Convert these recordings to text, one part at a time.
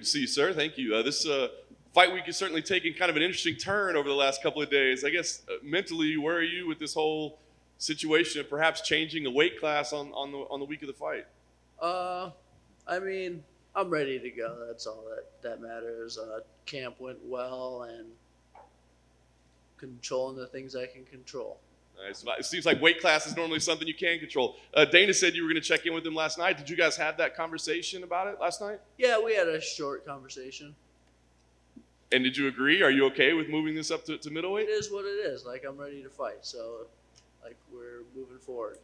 to see you, sir. Thank you. This fight week has certainly taken kind of an interesting turn over the last couple of days. I guess mentally, where are you with this whole situation of perhaps changing a weight class on the week of the fight? I mean, I'm ready to go. That's all that matters. Camp went well, and controlling the things I can control. Nice. It seems like weight class is normally something you can control. Dana said you were going to check in with him last night. Did you guys have that conversation about it last night? Yeah, we had a short conversation. And did you agree? Are you okay with moving this up to middleweight? It is what it is. Like, I'm ready to fight, so like we're moving forward.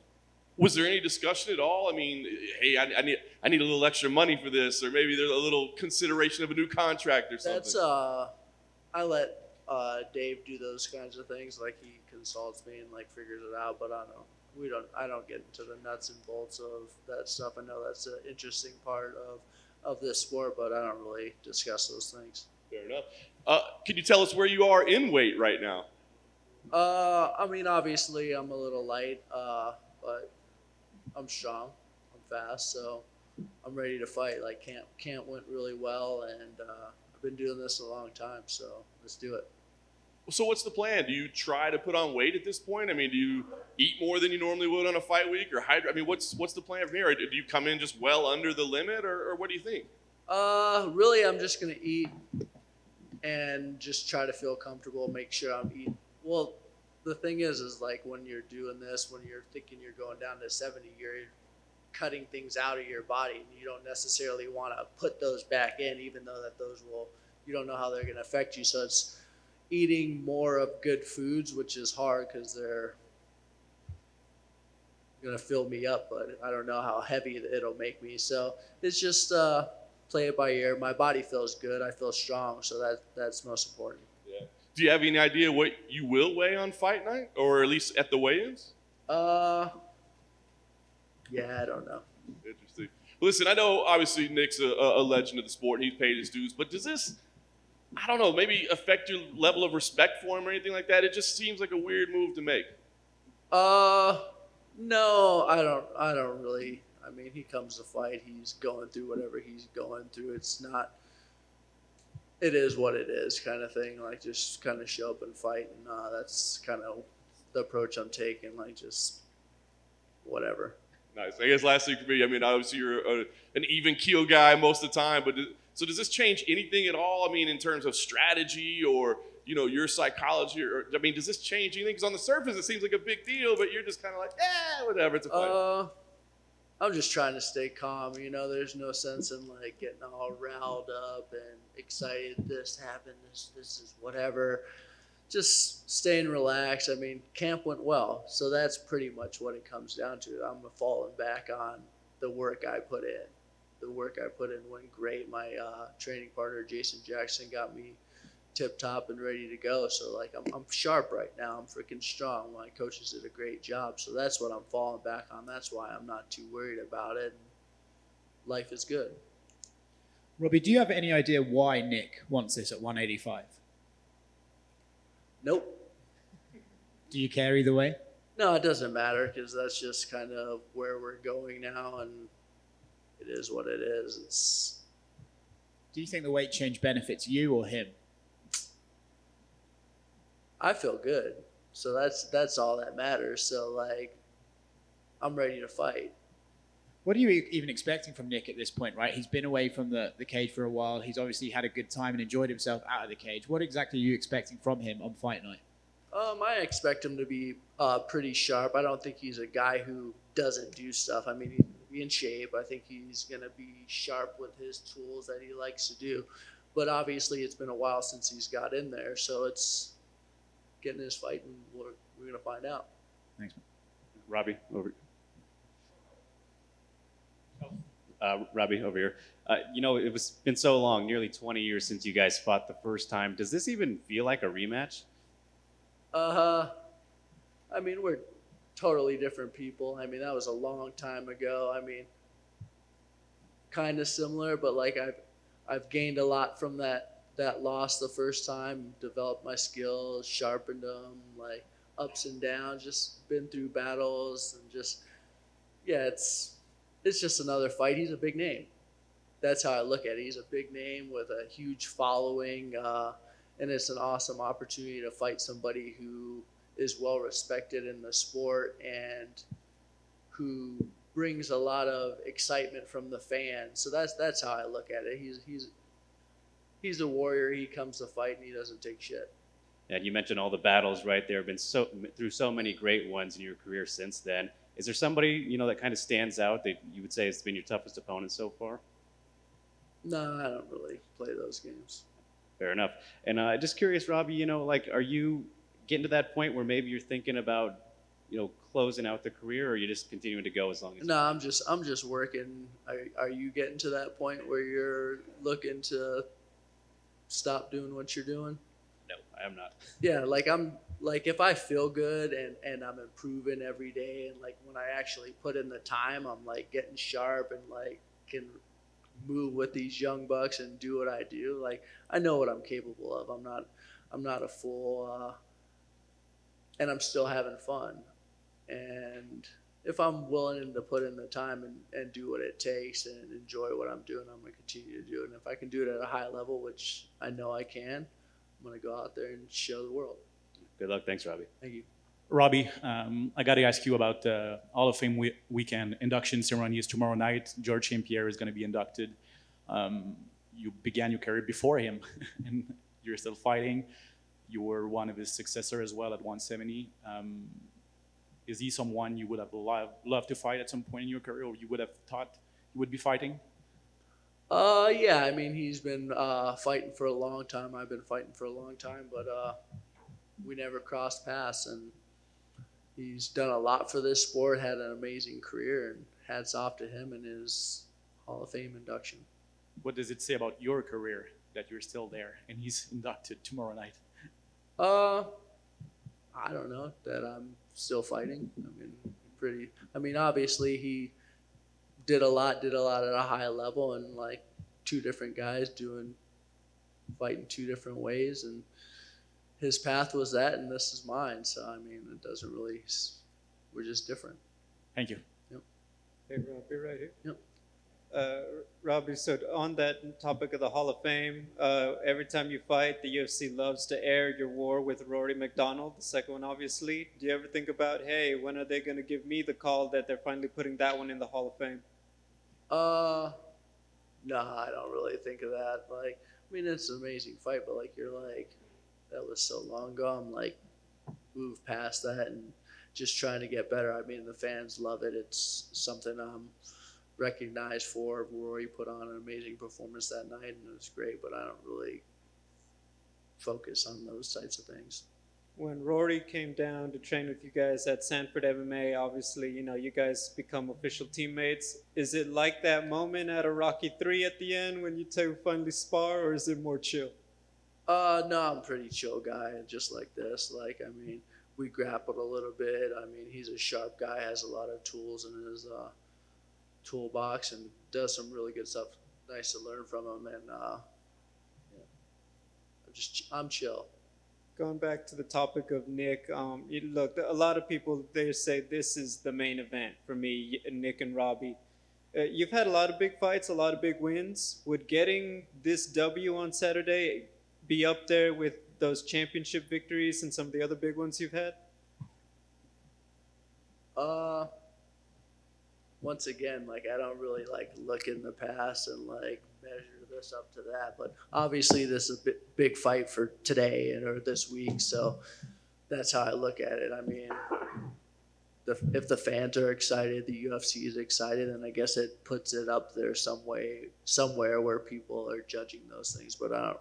Was there any discussion at all? I mean, hey, I need a little extra money for this, or maybe there's a little consideration of a new contract or something. That's I let Dave do those kinds of things. Like, he consults me and like figures it out. But I don't get into the nuts and bolts of that stuff. I know that's an interesting part of this sport, but I don't really discuss those things. Fair enough. Can you tell us where you are in weight right now? I mean, obviously I'm a little light, but I'm strong. I'm fast, so I'm ready to fight. Like, camp went really well, and I've been doing this a long time, so let's do it. So what's the plan? Do you try to put on weight at this point? I mean, do you eat more than you normally would on a fight week, or hydrate? I mean, what's the plan from here? Or do you come in just well under the limit, or what do you think? Really, I'm just gonna eat and just try to feel comfortable. Make sure I'm eating. Well, the thing is like when you're doing this, when you're thinking you're going down to 70, you're cutting things out of your body, and you don't necessarily want to put those back in, even though that you don't know how they're going to affect you. So it's eating more of good foods, which is hard because they're going to fill me up, but I don't know how heavy it'll make me. So it's just play it by ear. My body feels good. I feel strong, so that's most important. Yeah. Do you have any idea what you will weigh on fight night, or at least at the weigh-ins? Yeah, I don't know. Interesting. Listen, I know obviously Nick's a legend of the sport, and he's paid his dues, but does this, I don't know, maybe affect your level of respect for him or anything like that? It just seems like a weird move to make. No, I don't really. I mean, he comes to fight. He's going through whatever he's going through. It is what it is kind of thing. Like, just kind of show up and fight. And that's kind of the approach I'm taking. Like, just whatever. Nice. I guess last thing for me, I mean, obviously you're an even keel guy most of the time, but so does this change anything at all? I mean, in terms of strategy or, your psychology, or I mean, does this change anything? Because on the surface it seems like a big deal, but you're just kind of like, whatever, it's a fight. I'm just trying to stay calm. There's no sense in like getting all riled up and excited. This happened. This is whatever. Just staying relaxed. I mean, camp went well, so that's pretty much what it comes down to. I'm falling back on the work I put in. The work I put in went great. My training partner, Jason Jackson, got me tip-top and ready to go. So, like, I'm sharp right now. I'm freaking strong. My coaches did a great job. So that's what I'm falling back on. That's why I'm not too worried about it. Life is good. Robbie, do you have any idea why Nick wants this at 185? Nope. Do you care either way? No, it doesn't matter because that's just kind of where we're going now, and it is what it is. Do you think the weight change benefits you or him? I feel good, so that's all that matters. So, like, I'm ready to fight. What are you even expecting from Nick at this point, right? He's been away from the cage for a while. He's obviously had a good time and enjoyed himself out of the cage. What exactly are you expecting from him on fight night? I expect him to be pretty sharp. I don't think he's a guy who doesn't do stuff. I mean, he's in shape. I think he's going to be sharp with his tools that he likes to do. But obviously it's been a while since he's got in there, so it's getting his fight, and we're going to find out. Thanks, man. Robbie, over Robbie, over here. It's been so long, nearly 20 years since you guys fought the first time. Does this even feel like a rematch? I mean, we're totally different people. I mean, that was a long time ago. I mean, kind of similar, but like I've gained a lot from that loss the first time, developed my skills, sharpened them, like ups and downs, just been through battles, and just, yeah, it's just another fight. He's a big name. that's how I look at it. He's a big name with a huge following, and it's an awesome opportunity to fight somebody who is well respected in the sport and who brings a lot of excitement from the fans. So that's how I look at it. He's a warrior. He comes to fight and he doesn't take shit. And you mentioned all the battles, right? There have been through so many great ones in your career since then. Is there somebody, that kind of stands out that you would say has been your toughest opponent so far? No, I don't really play those games. Fair enough. And just curious, Robbie, are you getting to that point where maybe you're thinking about, closing out the career, or are you just continuing to go as long as? No, I'm just working. Are you getting to that point where you're looking to stop doing what you're doing? No, I am not. Yeah, if I feel good and I'm improving every day, and like when I actually put in the time, I'm like getting sharp and like can move with these young bucks and do what I do. Like I know what I'm capable of. I'm not a fool, and I'm still having fun. And if I'm willing to put in the time and do what it takes and enjoy what I'm doing, I'm gonna continue to do it. And if I can do it at a high level, which I know I can, I'm going to go out there and show the world. Good luck. Thanks, Robbie. Thank you. Robbie, I got to ask you about Hall of Fame weekend. Induction ceremony is tomorrow night. George St. Pierre is going to be inducted. You began your career before him, and you're still fighting. You were one of his successors as well at 170. Is he someone you would have loved to fight at some point in your career, or you would have thought you would be fighting? Yeah, I mean, he's been fighting for a long time. I've been fighting for a long time, but we never crossed paths, and he's done a lot for this sport, had an amazing career, and hats off to him and his Hall of Fame induction. What does it say about your career that you're still there and he's inducted tomorrow night? I don't know, that I'm still fighting. Obviously he did a lot at a high level, and like two different guys fighting two different ways, and his path was that, and this is mine. So it doesn't really. We're just different. Thank you. Yep. Hey, Robbie, right here. Yep. Robbie, so on that topic of the Hall of Fame, every time you fight, the UFC loves to air your war with Rory McDonald, the second one, obviously. Do you ever think about, hey, when are they going to give me the call that they're finally putting that one in the Hall of Fame? No, I don't really think of that. It's an amazing fight, but that was so long ago. I'm moved past that and just trying to get better. The fans love it. It's something I'm recognized for. Rory put on an amazing performance that night, and it was great, but I don't really focus on those types of things. When Rory came down to train with you guys at Sanford MMA, obviously, you guys become official teammates. Is it like that moment at a Rocky 3 at the end when you two finally spar, or is it more chill? No, I'm a pretty chill guy, just like this. We grappled a little bit. He's a sharp guy, has a lot of tools in his toolbox, and does some really good stuff. Nice to learn from him, and I'm chill. Going back to the topic of Nick, look, a lot of people, they say this is the main event for me, Nick and Robbie. You've had a lot of big fights, a lot of big wins. Would getting this W on Saturday be up there with those championship victories and some of the other big ones you've had? Once again, I don't really look in the past and measure this up to that, but obviously this is a big fight for today or this week, so that's how I look at it. If the fans are excited, the UFC is excited, and I guess it puts it up there somewhere where people are judging those things. But I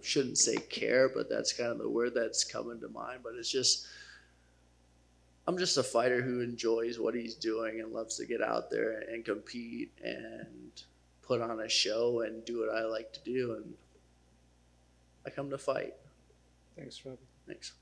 shouldn't say care, but that's kind of the word that's coming to mind. But I'm just a fighter who enjoys what he's doing and loves to get out there and compete and put on a show and do what I like to do. And I come to fight. Thanks, Robbie. Thanks.